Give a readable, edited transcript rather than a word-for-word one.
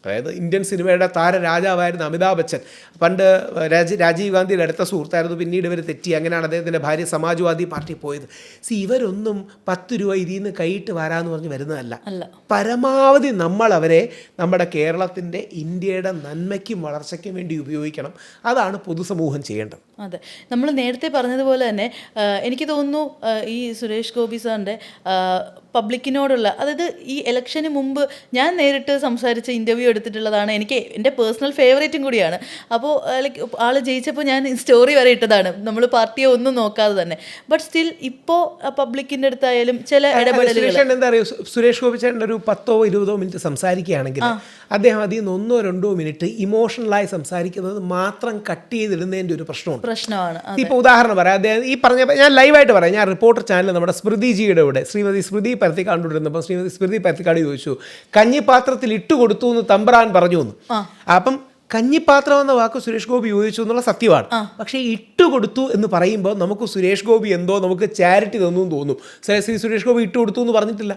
അതായത് ഇന്ത്യൻ സിനിമയുടെ താരരാജാവായിരുന്ന അമിതാഭ് ബച്ചൻ പണ്ട് രാജീവ് ഗാന്ധിയുടെ അടുത്ത സുഹൃത്തായിരുന്നു. പിന്നീട് ഇവർ തെറ്റി, അങ്ങനെയാണ് അദ്ദേഹത്തിൻ്റെ ഭാര്യ സമാജ്വാദി പാർട്ടി പോയത്. ഇവരൊന്നും 10 രൂപ ഇതിൽ നിന്ന് കൈയിട്ട് വരാമെന്ന് പറഞ്ഞ് വരുന്നതല്ല. പരമാവധി നമ്മൾ അവരെ നമ്മുടെ കേരളത്തിൻ്റെ ഇന്ത്യയുടെ നന്മയ്ക്കും വളർച്ചയ്ക്കും വേണ്ടി ഉപയോഗിക്കണം. അതാണ് പൊതുസമൂഹം ചെയ്യേണ്ടത്. അതെ, നമ്മൾ നേരത്തെ പറഞ്ഞതുപോലെ തന്നെ എനിക്ക് തോന്നുന്നു ഈ സുരേഷ് ഗോപി സാറിൻ്റെ പബ്ലിക്കിനോടുള്ള, അതായത് ഈ ഇലക്ഷന് മുമ്പ് ഞാൻ നേരിട്ട് സംസാരിച്ച ഇൻ്റർവ്യൂ എടുത്തിട്ടുള്ളതാണ്. എനിക്ക് എൻ്റെ പേഴ്സണൽ ഫേവറേറ്റും കൂടിയാണ്. അപ്പോൾ ലൈക്ക് ആൾ ജയിച്ചപ്പോൾ ഞാൻ സ്റ്റോറി വരെ ഇട്ടതാണ്, നമ്മൾ പാർട്ടിയെ ഒന്നും നോക്കാതെ തന്നെ. ബട്ട് സ്റ്റിൽ ഇപ്പോൾ പബ്ലിക്കിൻ്റെ അടുത്തായാലും ചില ഇടപെടലുകൾ എന്താ പറയുക, സുരേഷ് ഗോപി ചേട്ടൻ ഒരു 10-20 മിനിറ്റ് സംസാരിക്കുകയാണെങ്കിൽ അദ്ദേഹം അതിൽ നിന്ന് 1-2 മിനിറ്റ് ഇമോഷണലായി സംസാരിക്കുന്നത് മാത്രം കട്ട് ചെയ്തിടുന്നതിൻ്റെ ഒരു പ്രശ്നമാണ്. ഇപ്പോൾ ഉദാഹരണം പറയാം, അദ്ദേഹം ഈ പറഞ്ഞ, ഞാൻ ലൈവായിട്ട് പറയാം, ഞാൻ റിപ്പോർട്ടർ ചാനൽ നമ്മുടെ സ്മൃതിജിയുടെ കൂടെ ശ്രീമതി സ്മൃതി പരത്തിക്കാണ്ടുകൊണ്ടിരുന്നപ്പോൾ ശ്രീമതി സ്മൃതി പരത്തിക്കാട് ചോദിച്ചു, കഞ്ഞിപ്പാത്രത്തിൽ ഇട്ടുകൊടുത്തു എന്ന് തമ്പ്രാൻ പറഞ്ഞു എന്ന്. അപ്പം കഞ്ഞിപ്പാത്രം എന്ന വാക്ക് സുരേഷ് ഗോപി ഉപയോഗിച്ചു എന്നുള്ള സത്യമാണ്. പക്ഷേ ഇട്ടുകൊടുത്തു എന്ന് പറയുമ്പോൾ നമുക്ക് സുരേഷ് ഗോപി എന്തോ നമുക്ക് ചാരിറ്റി തന്നു തോന്നും. സുരേഷ് ഗോപി ഇട്ടുകൊടുത്തു എന്ന് പറഞ്ഞിട്ടില്ല.